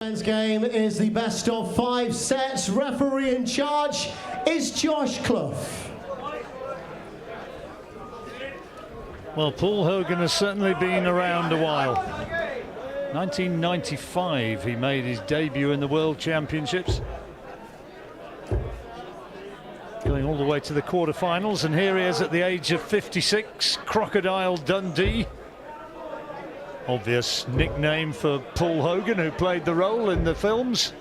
Men's game is the best of 5 sets. Referee in charge is Josh Clough. Well, Paul Hogan has certainly been around a while. 1995 he made his debut in the World Championships, going all the way to the quarterfinals, and here he is at the age of 56, Crocodile Dundee. Obvious nickname for Paul Hogan, who played the role in the films,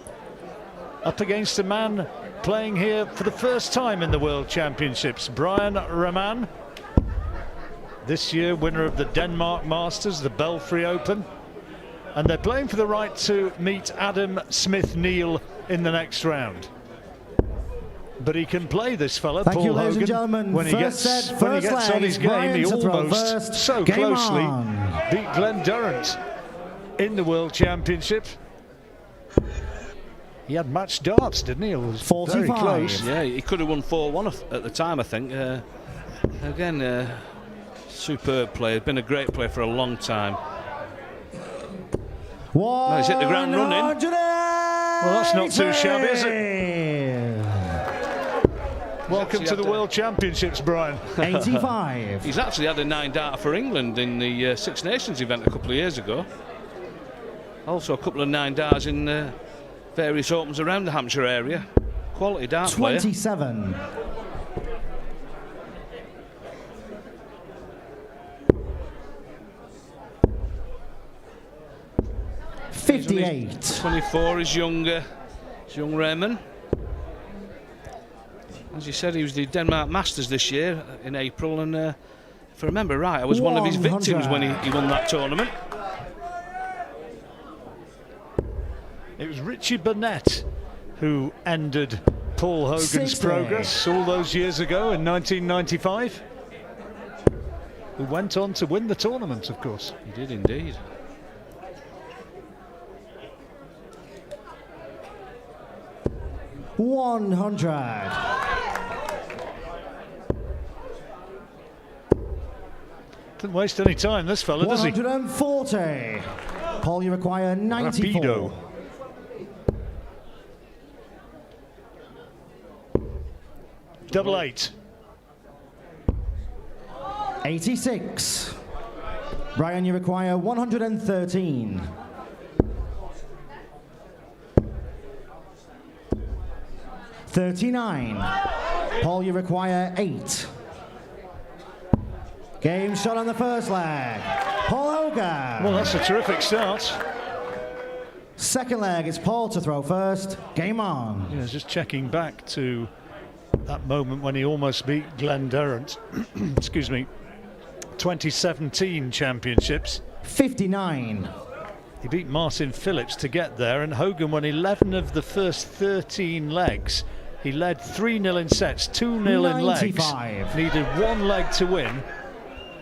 up against a man playing here for the first time in the World Championships, Brian Raman. This year winner of the Denmark Masters, the Belfry Open, and they're playing for the right to meet Adam Smith-Neale in the next round. But he can play, this fella, Paul Hogan. Ladies and gentlemen. When he gets on his game, he almost so closely beat Glenn Durrant in the World Championship. He had match darts, didn't he? It was 45. Very close. Yeah, he could have won 4-1 at the time, I think. Again, superb player. Been a great player for a long time. Now he's hit the ground running. Well, that's not too shabby, is it? Welcome to the World Championships, Brian. 85. He's actually had a 9-darter for England in the Six Nations event a couple of years ago. Also a couple of 9-darters in various opens around the Hampshire area. Quality dart 27. Player. 58. 24 is younger. It's young Raman. As you said, he was the Denmark Masters this year in April, and if I remember right, I was one of his victims when he won that tournament. It was Richie Burnett who ended Paul Hogan's progress all those years ago in 1995, who went on to win the tournament, of course. He did indeed. Didn't waste any time, this fella, does he? 140. Paul, you require 94. Rapido. Double 8. 86. Brian, you require 113. 39. Paul, you require 8. Game shot on the first leg. Paul Hogan. Well, that's a terrific start. Second leg, it's Paul to throw first. Game on. Yeah, just checking back to that moment when he almost beat Glenn Durrant. Excuse me. 2017 championships. 59. He beat Martin Phillips to get there, and Hogan won 11 of the first 13 legs. He led 3-0 in sets, 2-0 in legs. Needed 1 leg to win.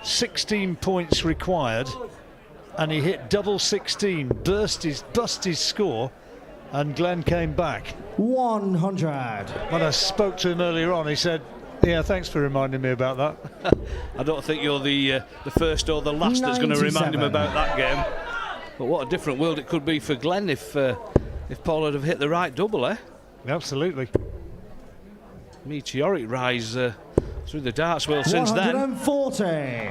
16 points required, and he hit double 16, bust his score, and Glenn came back. 100. When I spoke to him earlier on, he said, "Yeah, thanks for reminding me about that." I don't think you're the first or the last that's going to remind him about that game. But what a different world it could be for Glenn if Paul had have hit the right double, eh? Absolutely. Meteoric rise through the darts world since then. 140.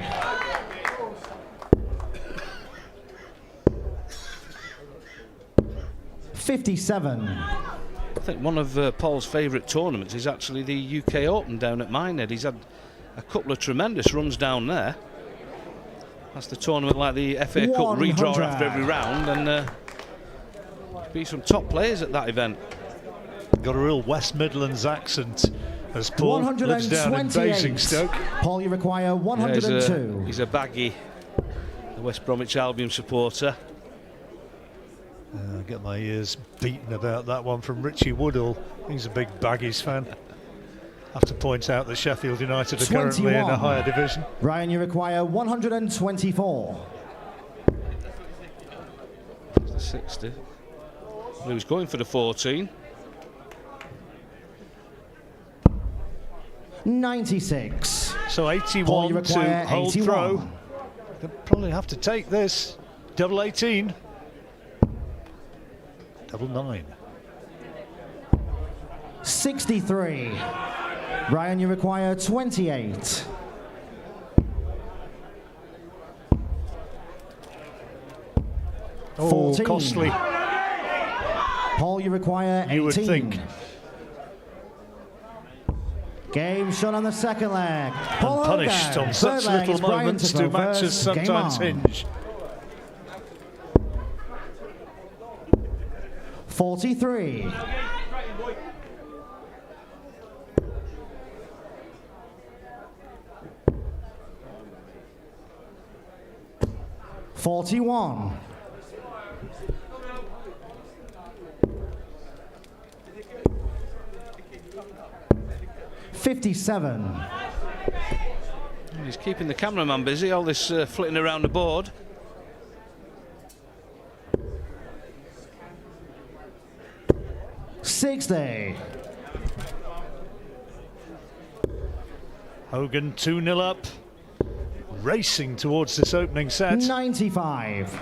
'57. I think one of Paul's favourite tournaments is actually the UK Open down at Minehead. He's had a couple of tremendous runs down there. That's the tournament like the FA Cup redraw after every round, and be some top players at that event. Got a real West Midlands accent as Paul lives down in Basingstoke. Paul, you require 102. Yeah, he's a baggy West Bromwich Albion supporter. I get my ears beaten about that one from Richie Woodall. He's a big Baggies fan. I have to point out that Sheffield United are currently in a higher division. Ryan, you require 124. 60. He was going for the 14. 96. So 81 to hold 81. Throw. They'll probably have to take this. Double 18. Double 9. 63. Ryan, you require 28. Oh, 14. costly. Paul, you require 18. You would think. Game shot on the second leg. Paul Punished Hogan. on such Third leg little is Brian moments to do throw matches first. Game sometimes on. hinge. 43. $41. 57. He's keeping the cameraman busy, all this flitting around the board. $60. Hogan 2-0 up, racing towards this opening set. 95.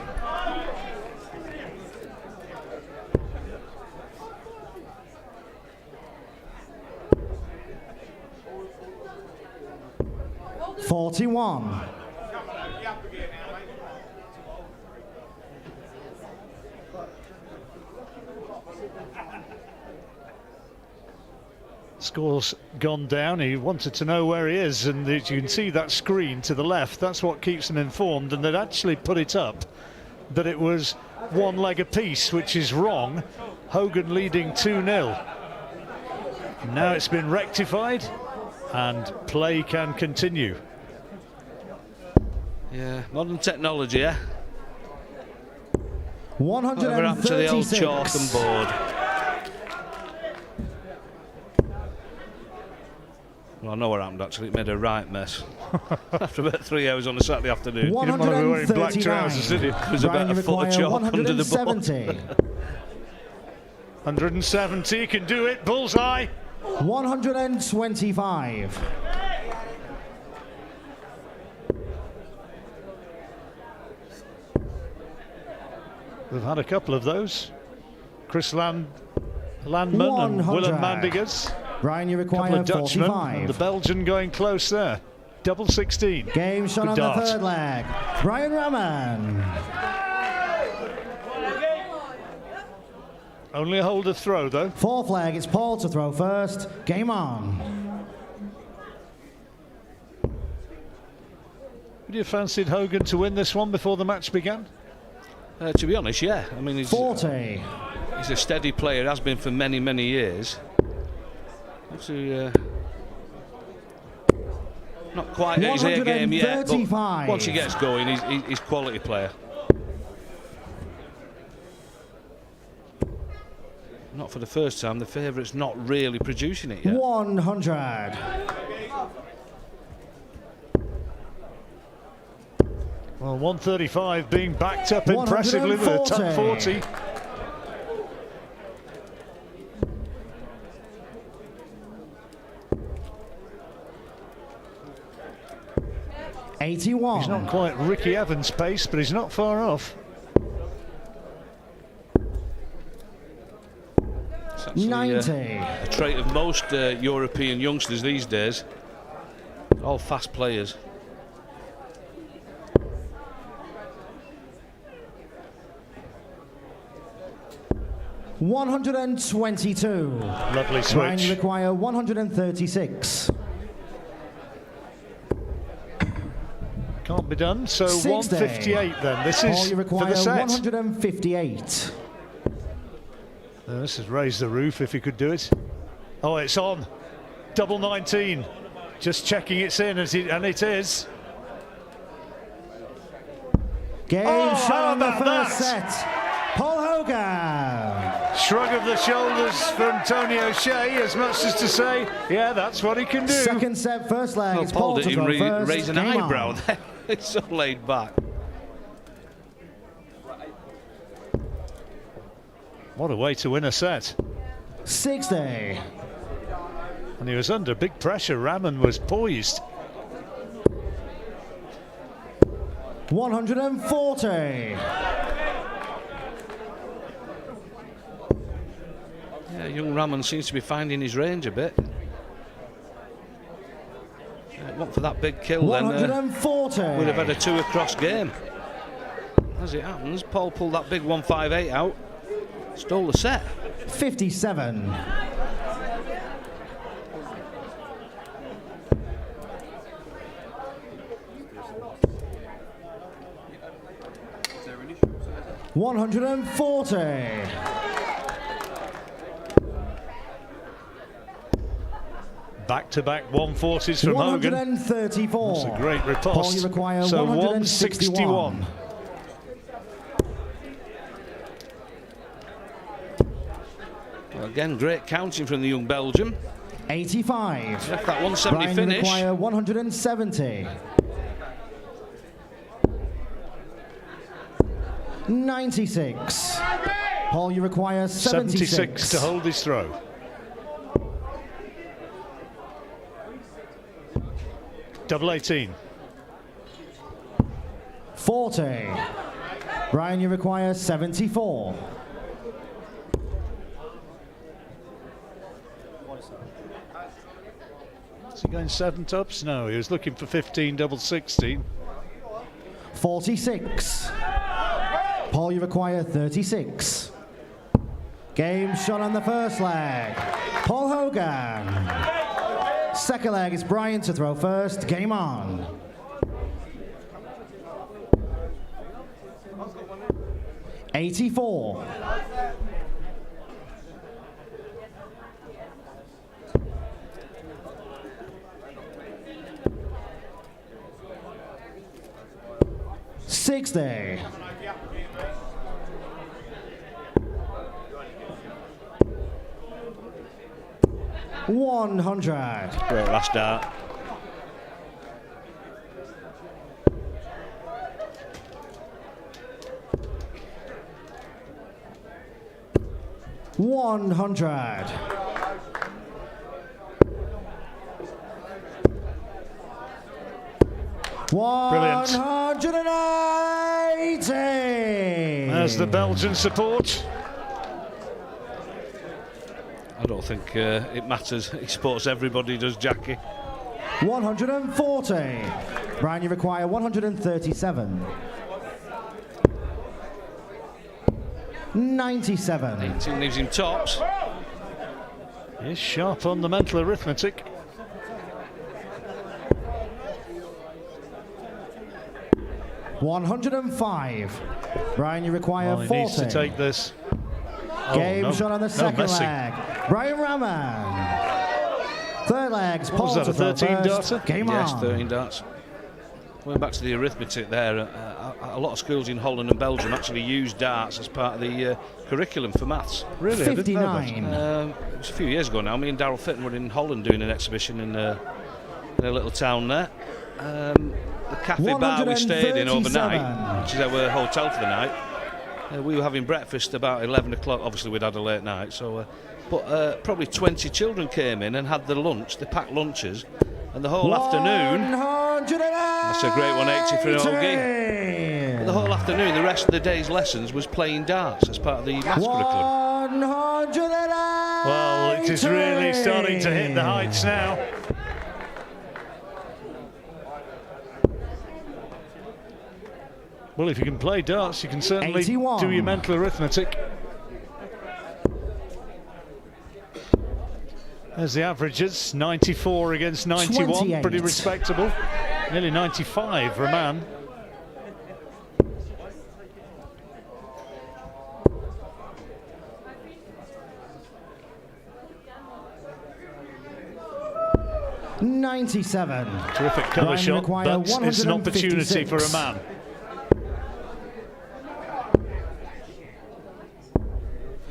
$41. Score's gone down. He wanted to know where he is, and you can see that screen to the left. That's what keeps him informed, and they'd actually put it up that it was one leg apiece, which is wrong. Hogan leading 2-0. Now it's been rectified and play can continue. Yeah, modern technology, yeah. 136. Whatever happened to the old chalk and board? Well, I know what happened actually. It made a right mess. After about 3 hours on a Saturday afternoon. You didn't want to be wearing black trousers, did you? It was about a foot of chalk under the board. 170, you can do it, bullseye. 125. We've had a couple of those. Chris Landman and Willem Mandigers. Ryan, you Couple require of Dutchmen, 45. and the Belgian going close there. Double 16. Game shot Good on dart. the third leg. Brian Raman. Only a holder throw though. Fourth leg, it's Paul to throw first. Game on. Would you have fancied Hogan to win this one before the match began? To be honest, yeah. I mean, he's 40. a steady player, has been for many, many years. Actually, not quite at his A game yet, but once he gets going, he's quality player. Not for the first time, the favourite's not really producing it yet. 100. Well, 135 being backed up impressively with a top 40. He's not quite Ricky Evans' pace, but he's not far off. It's actually, 90. A trait of most European youngsters these days. All fast players. $122. Lovely switch. Ryan, you require 136. Can't be done, so 60. 158 then. This is you for require the set. 158. This has raised the roof if he could do it. Oh, it's on. Double 19. Just checking it's in, and it is. Game shot on the first set. Paul Hogan. Shrug of the shoulders from Tony O'Shea, as much as to say, yeah, that's what he can do. Second set, first leg. Well, It's Paul didn't to even throw first. raise an Game eyebrow on. there. It's so laid back. What a way to win a set. 60. And he was under big pressure. Raman was poised. 140. Yeah, young Raman seems to be finding his range a bit. Went for that big kill, 140. then we'd have had a 2 across game. As it happens, Paul pulled that big 158 out, stole the set. 57. $140. Back-to-back 140s from Hogan. 134. That's a great riposte. Paul, you require So 161. 161. Well, again, great counting from the young Belgian. 85. Left that 170 Brian, finish. you require 170. 96. Paul, you require 76. To hold his throw. Double 18. 40. Brian, you require 74. Is he going 7 tops? No, he was looking for 15 double 16. 46. Paul, you require 36. Game shot on the first leg. Paul Hogan. Second leg is Brian to throw first. Game on. $84. $60. $100. Great last dart. $100. Brilliant. 180. As the Belgian support. I don't think it matters. He supports everybody, does Jackie. 140. Brian, you require 137. 97. 18 leaves him tops. He's sharp on the mental arithmetic. $105. Brian, you require Well, he 40. needs to take this. Game no, shot on the second messing. leg. Brian Raman. Third legs. What was Paul that, a to throw 13 first. darter? Game Yes, on. 13 darts. Going back to the arithmetic there, a lot of schools in Holland and Belgium actually use darts as part of the curriculum for maths. Really? I didn't know that. 59. It was a few years ago now. Me and Darryl Fitton were in Holland doing an exhibition in a little town there. The cafe bar we stayed in overnight, which is our hotel for the night, we were having breakfast about 11 o'clock. Obviously we'd had a late night, so but probably 20 children came in and had their lunch. They packed lunches, and the whole afternoon, that's a great 180 for Hogan. The whole afternoon, the rest of the day's lessons was playing darts as part of the maths curriculum. 180. Well, it is really starting to hit the heights now. Well, if you can play darts, you can certainly 81. do your mental arithmetic. There's the averages, 94 against 91, 28. pretty respectable. Nearly 95, Raman. $97. Terrific cover Brian shot, require but it's an opportunity for 156. Raman.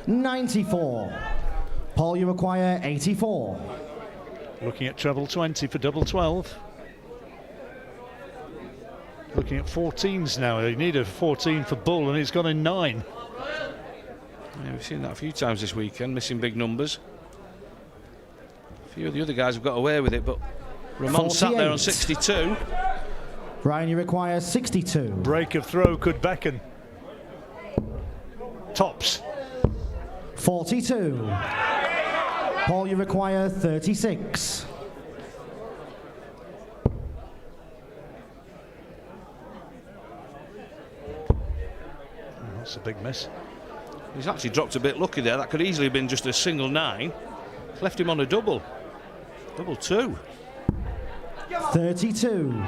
$94. Paul, you require 84. Looking at treble 20 for double 12. Looking at 14s now. They need a 14 for Bull, and he's gone in 9. Yeah, we've seen that a few times this weekend, missing big numbers. A few of the other guys have got away with it, but Raman sat there on 48. 62. Brian, you require 62. Break of throw could beckon. Tops. 42. Paul, you require 36. That's a big miss. He's actually dropped a bit lucky there. That could easily have been just a single 9. Left him on a double. Double 2. 32.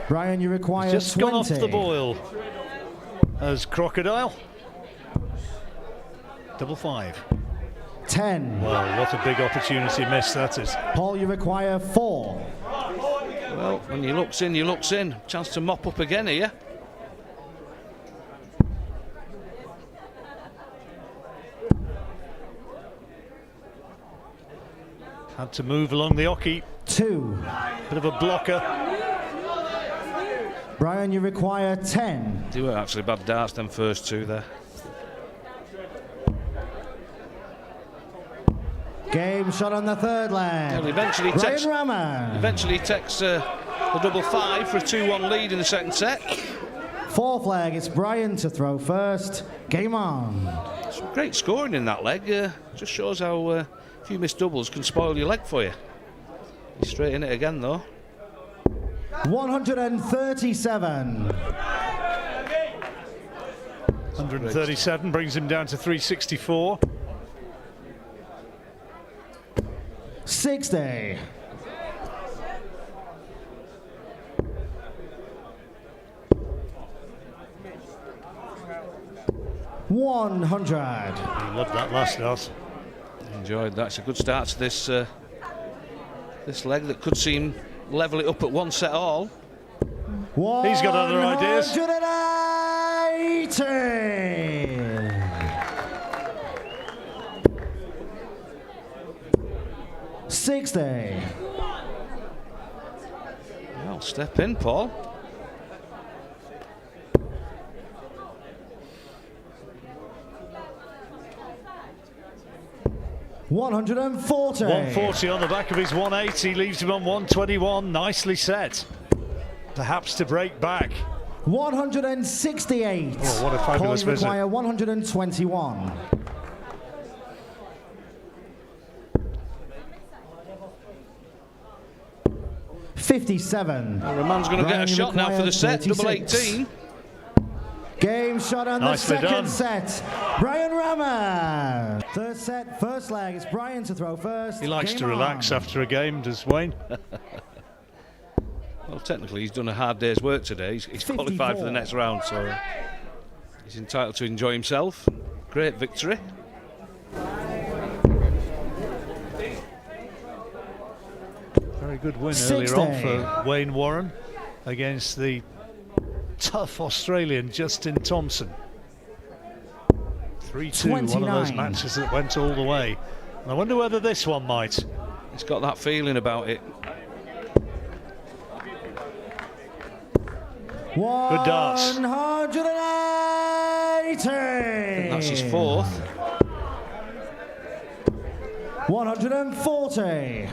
Brian, you require Just 20. gone off the boil as Crocodile. Double 5. 10. Well, what a big opportunity miss that is. Paul, you require 4. Well, when he looks in, he looks in. Chance to mop up again here. Had to move along the oche. 2. Bit of a blocker. Brian, you require 10. They were actually bad darts, them first 2 there. Game shot on the third leg. Well, eventually Brian Raman. Eventually takes the double 5 for a 2-1 lead in the second set. Fourth leg, it's Brian to throw first. Game on. Some great scoring in that leg. Just shows how a few missed doubles can spoil your leg for you. He's straight in it again though. 137. 137 brings him down to 364. 60. 100. He loved that last dart. Enjoyed that. It's a good start to this this leg that could seem level it up at 1 set all. He's got other ideas. 180. $60. Well, step in, Paul. $140. 140 on the back of his 180 leaves him on 121. Nicely set. Perhaps to break back. 168. Oh, what a fabulous Paul, you visit. require 121. $57. Raman's going to get a shot now for the set. 36. Double 18. Game shot on Nicely the second done. set. Brian Raman. Third set, first leg. It's Brian to throw first. He likes Game to relax on. after a game, does Wayne? Well, technically, he's done a hard day's work today. He's qualified for the next round, so he's entitled to enjoy himself. Great victory. Very good win 60. earlier on for Wayne Warren against the tough Australian Justin Thompson. 3-2, one of those 29. matches that went all the way. And I wonder whether this one might. He's got that feeling about it. Good darts. 180. That's his fourth. 140.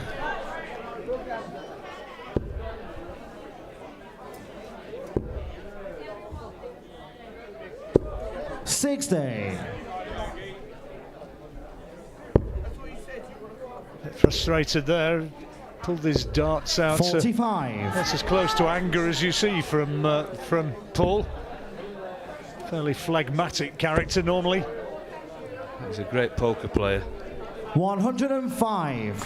$60. Bit frustrated there. Pulled his darts out. 45. That's as close to anger as you see from Paul. Fairly phlegmatic character normally. He's a great poker player. 105.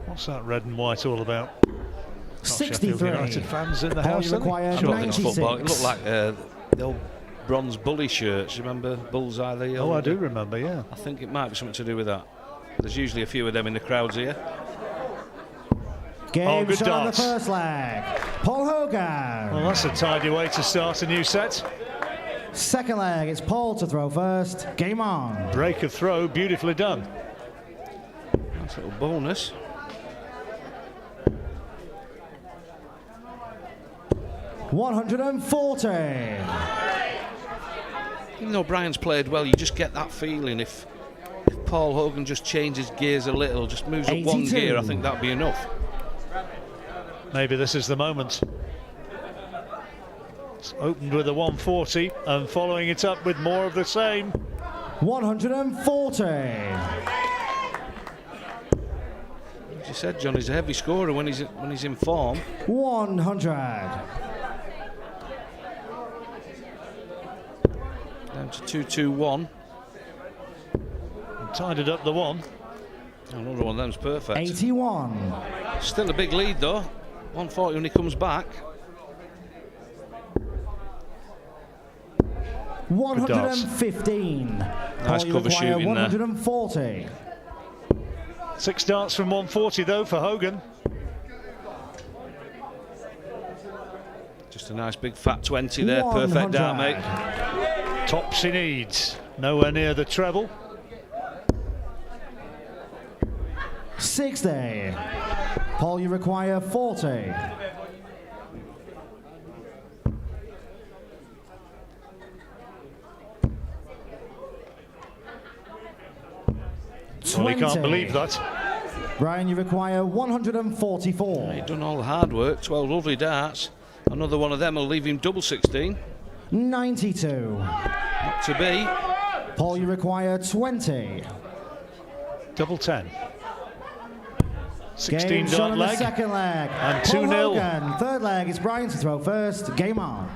What's that red and white all about? Not 63. Sheffield United fans in the Paul, house. you are they? require Sure, I think it's 96. football. It looked like the old bronze bully shirts. You remember Bullseye? The Oh, old, I do remember, yeah. I think it might be something to do with that. There's usually a few of them in the crowds here. Game Oh, good shot on the darts. first leg. Paul Hogan. Well, that's a tidy way to start a new set. Second leg, it's Paul to throw first. Game on. Break of throw, beautifully done. Nice little bonus. $140. Even though Brian's played well, you just get that feeling if Paul Hogan just changes gears a little, just moves up one 82. gear, I think that'd be enough. Maybe this is the moment. It's opened with a 140 and following it up with more of the same. 140. As you said, John, he's a heavy scorer when he's in form. 100. Down to 2-2-1. Tied it up the one. Another one of them's perfect. 81. Still a big lead though. 140 when he comes back. 115. Nice cover shooting 140. there. 6 darts from 140 though for Hogan. Just a nice big fat 20 there. Perfect dart, mate. Tops he needs. Nowhere near the treble. 60. Paul, you require 40. 20. Well, he can't believe that. Brian, you require 144. He's done all the hard work. 12 lovely darts. Another one of them will leave him double 16. 92. Not to be. Paul, you require 20. Double 10. 16 Game shot dart on the leg. second leg. And Paul 2-0. Hogan. Third leg is Brian to throw first. Game on.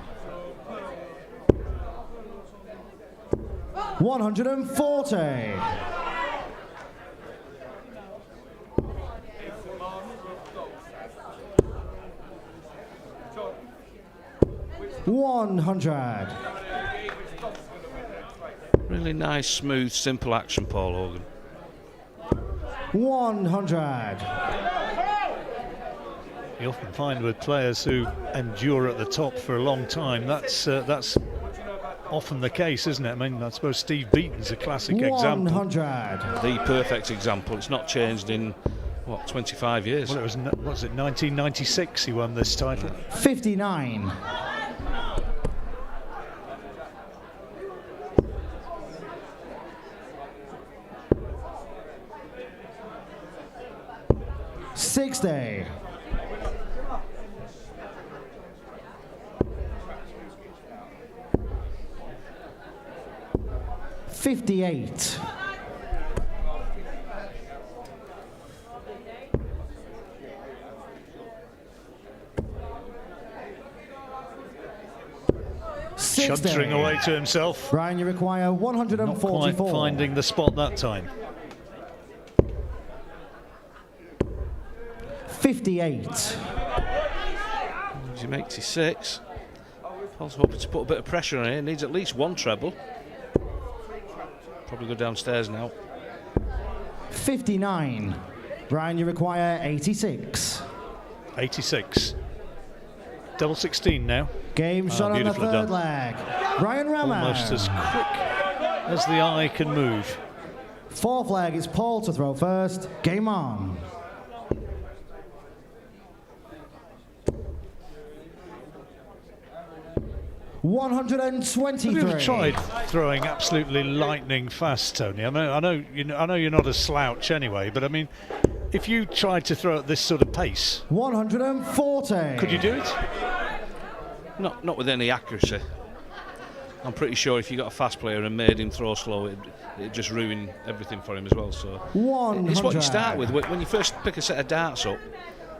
140. 100. Really nice, smooth, simple action, Paul Hogan. 100. You often find with players who endure at the top for a long time, that's often the case, isn't it? I mean, I suppose Steve Beaton's a classic example. 100. The perfect example. It's not changed in, what, 25 years? Well, it was 1996 he won this title. 59. 60. 58. 60. Chuntering away to himself. Brian, you require Not 144. quite finding the spot that time. 58. He makes his 6. Paul's hoping to put a bit of pressure on it. Needs at least one treble. Probably go downstairs now. 59. Brian, you require 86. 86. Double 16 now. Game shot on the beautifully third done. leg. Brian Raman. Almost as quick as the eye can move. Fourth leg is Paul to throw first. Game on. 123. Have you ever tried throwing absolutely lightning fast, Tony? I mean, I know you're not a slouch anyway, but I mean, if you tried to throw at this sort of pace, 140. could you do it? Not with any accuracy. I'm pretty sure if you got a fast player and made him throw slow, it'd just ruin everything for him as well. So 100. it's what you start with. When you first pick a set of darts up,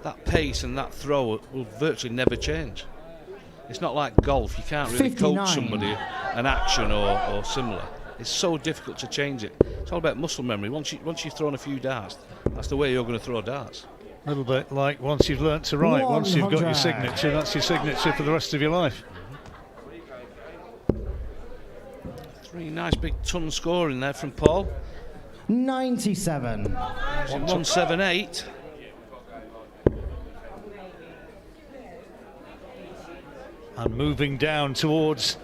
that pace and that throw will virtually never change. It's not like golf. You can't really 59. coach somebody an action or similar. It's so difficult to change it. It's all about muscle memory. Once you've thrown a few darts, that's the way you're going to throw darts. A little bit like once you've learnt to write, once you've got your 100. signature, that's your signature for the rest of your life. 3 nice big ton score in there from Paul. 97. 178. And moving down towards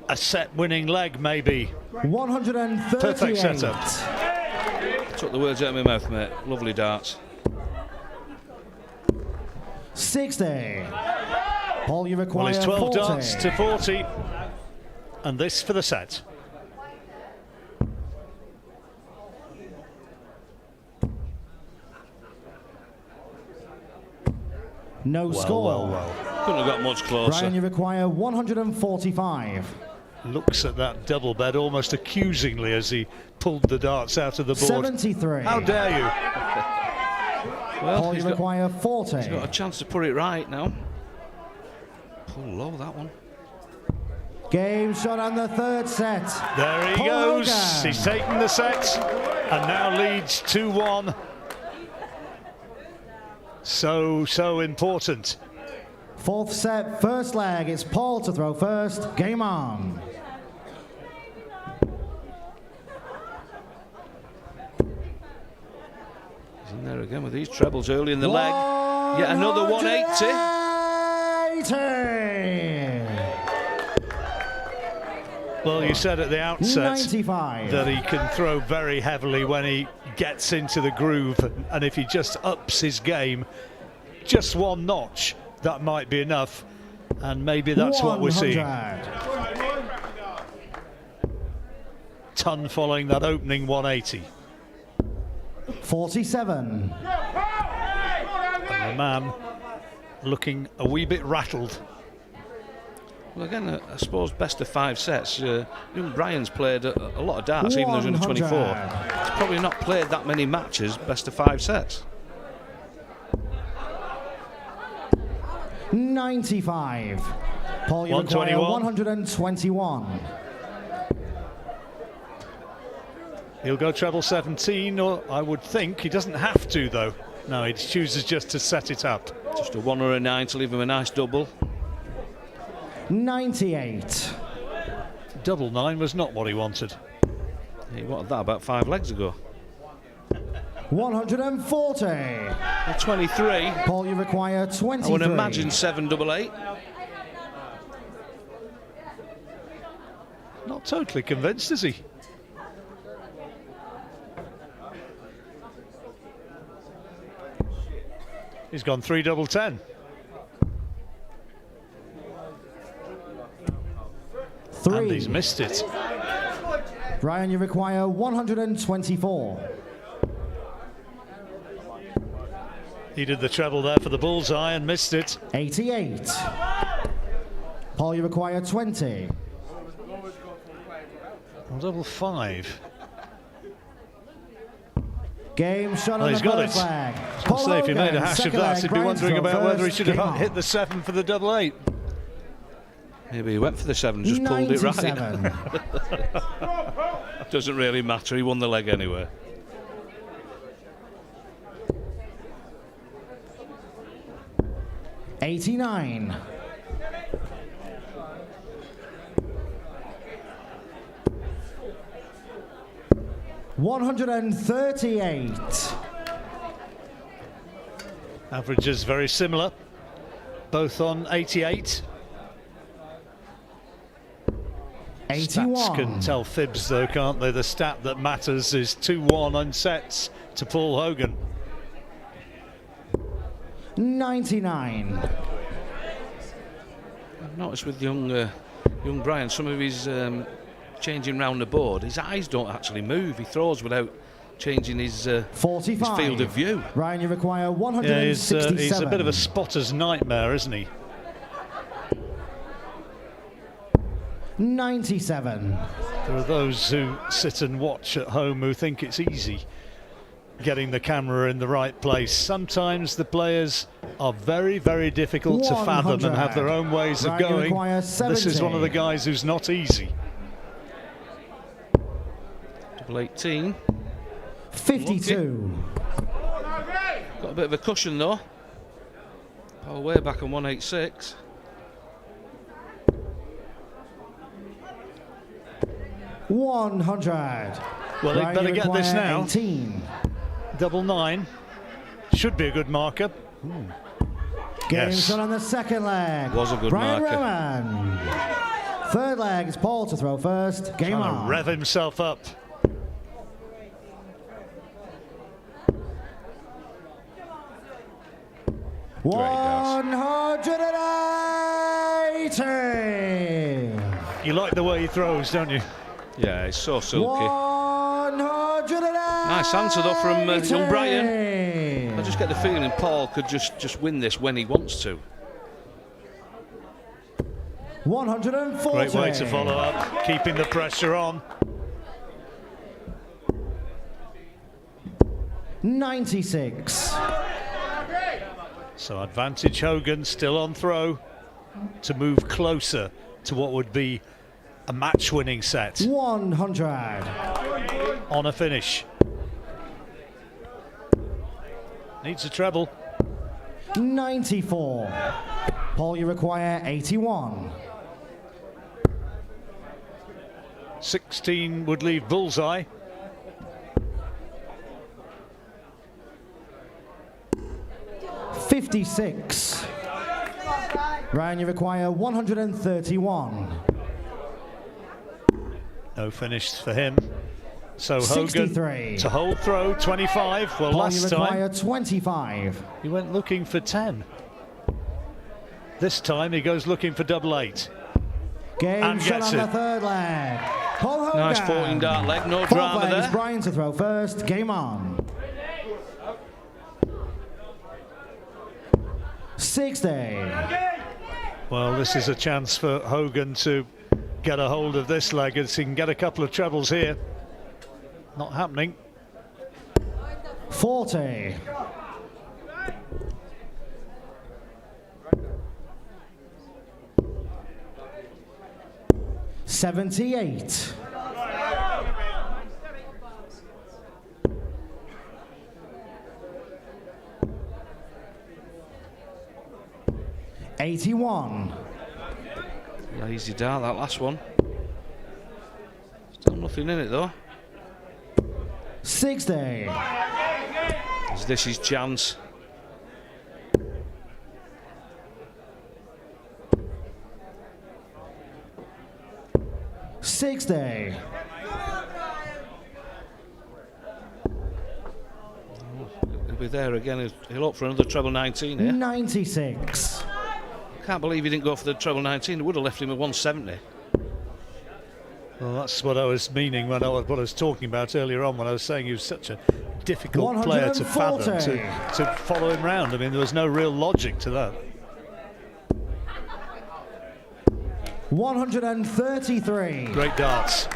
a set-winning leg, maybe. 138. Perfect setup. Took the words out of my mouth, mate. Lovely darts. 60. Paul, you Well, require it's 12 40. darts to 40. And this for the set. No score. Well. Couldn't have got much closer. Brian, you require 145. Looks at that double bed almost accusingly as he pulled the darts out of the board. 73. How dare you? Well, Paul, you require 40. he's got a chance to put it right now. Pull low, that one. Game shot on the third set. There he Paul goes. Hogan. He's taken the set and now leads 2-1. So important. Fourth set, first leg. It's Paul to throw first. Game on. He's in there again with these trebles early in the leg. Yet another 180. 180. Well, you said at the outset 95. that he can throw very heavily when he gets into the groove, and if he just ups his game just one notch, that might be enough, and maybe that's 100. what we're seeing. Ton following that opening 180. 47. And the man looking a wee bit rattled. Well, again, I suppose best of 5 sets. Young Brian's played a lot of darts, even though he's only 24. 100. He's probably not played that many matches best of 5 sets. 95. Paul, you require 121. He'll go treble 17, or I would think. He doesn't have to, though. No, he chooses just to set it up. Just a 1 or a 9 to leave him a nice double. 98. Double 9 was not what he wanted. He wanted that about 5 legs ago. 140. 23. Paul, you require 23. I would imagine 788. Not totally convinced, is he? He's gone 3 double 10. 3. And he's missed it. Brian, you require 124. He did the treble there for the bullseye and missed it. 88. Paul, you require 20. Well, double 5. Game shot Well, on he's the got first it. leg. I'll Paul say if he Hogan, made a hash of second that, leg, he'd be Brian wondering throw about whether he first. should Game have on. hit the 7 for the double 8. Maybe he went for the 7, just pulled it right. 97. Doesn't really matter, he won the leg anyway. '89. $138. Averages very similar, both on 88. 81. Stats can tell fibs though, can't they? The stat that matters is 2-1 on sets to Paul Hogan. 99. I've noticed with young Brian, some of his changing round the board, his eyes don't actually move. He throws without changing his 45. field of view. Ryan, you require Yeah, 167. he's a bit of a spotter's nightmare, isn't he? 97. There are those who sit and watch at home who think it's easy getting the camera in the right place. Sometimes the players are very, very difficult to fathom and have their own ways of Ryan, you going. require This is one of the 70. guys who's not easy. Double 18. 52. Got a bit of a cushion though. Paul way back on 186. $100. Well, they Ryan, better you get this require now. 18. Double 9 should be a good marker. Game Yes. shot on the second leg. Was a good Brian marker. Raman. Third leg is Paul to throw first. Game Trying to on. rev himself up. $180. You like the way he throws, don't you? Yeah, it's so silky. 180. Nice answer though from young Brian. I just get the feeling Paul could just win this when he wants to. 140. Great way to follow up, keeping the pressure on. 96. So advantage Hogan, still on throw to move closer to what would be a match-winning set. 100. On a finish. Needs a treble. 94. Paul, you require 81. 16 would leave bullseye. $56. Ryan, you require 131. No finish for him. So 63. Hogan to hold throw, 25. Well, Paul, last you require time 25. he went looking for 10. This time he goes looking for double 8. Game And shot gets on it. the third leg. Paul Hogan. Nice 14-dart leg, no Fourth drama leg is there. Brian to throw first. Game on. 60. Well, this is a chance for Hogan to get a hold of this leg as he can get a couple of trebles here. Not happening. 40. $78. $81. Yeah, easy dart, that last one. Still nothing in it though. 60. Is this his chance? $60. He'll be there again. He'll opt for another treble 19 here. 96. Can't believe he didn't go for the treble 19. It would have left him at 170. Well, that's what I was meaning when what I was talking about earlier on when I was saying he was such a difficult player to fathom, 140. to follow him round. I mean, there was no real logic to that. 133. Great darts.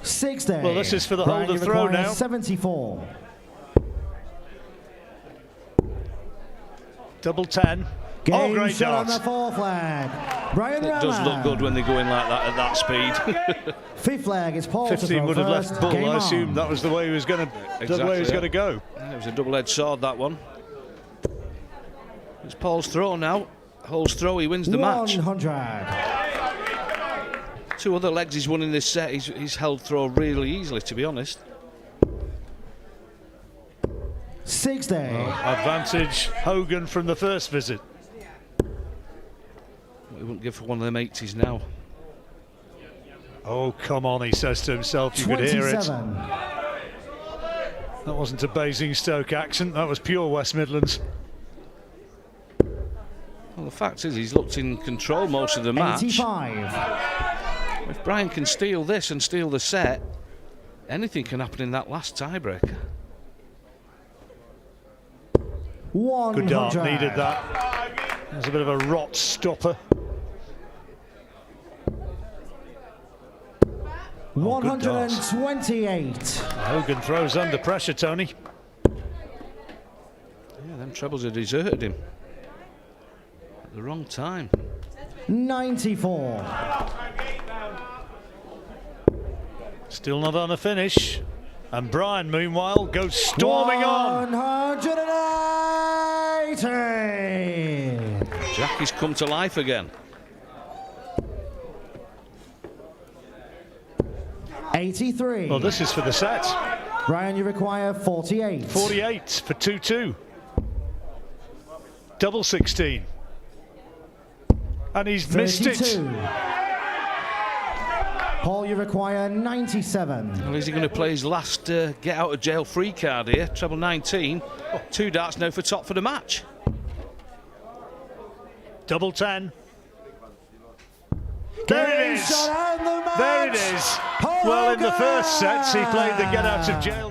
$60. Well, this is for the hold Brian, of throw requires now. 74. Double 10. Game Oh, great shot on darts. the fourth leg. Brian It Raman. does look good when they go in like that at that speed. Fifth leg is Paul to 15 throw would have first. left bull. Game I assumed on. that was the way he was going to. The way Exactly, he was yeah. going to go. Yeah, it was a double-edged sword, that one. It's Paul's throw now. Holds throw, he wins the match. 100. Two other legs he's won in this set. He's held throw really easily, to be honest. 60. Advantage Hogan from the first visit. He wouldn't give for one of them 80s now. Oh, come on, he says to himself. You could hear it. 27. That wasn't a Basingstoke accent. That was pure West Midlands. Well, the fact is, he's looked in control most of the match. 85. If Brian can steal this and steal the set, anything can happen in that last tiebreaker. 100. Good dart, needed that. There's a bit of a rot stopper. 128. Hogan throws under pressure, Tony. Yeah, them trebles have deserted him at the wrong time. 94. Still not on a finish. And Brian, meanwhile, goes storming on. 180. Jackie's come to life again. 83. Well, this is for the set. Brian, you require 48. 48 for 2-2. Double 16. And he's missed 32. it. Paul, you require 97. Well, is he going to play his last get out of jail free card here? Treble 19. Two darts now for top for the match. Double 10. There it is. There it is. Well, in the first sets, he played the get out of jail.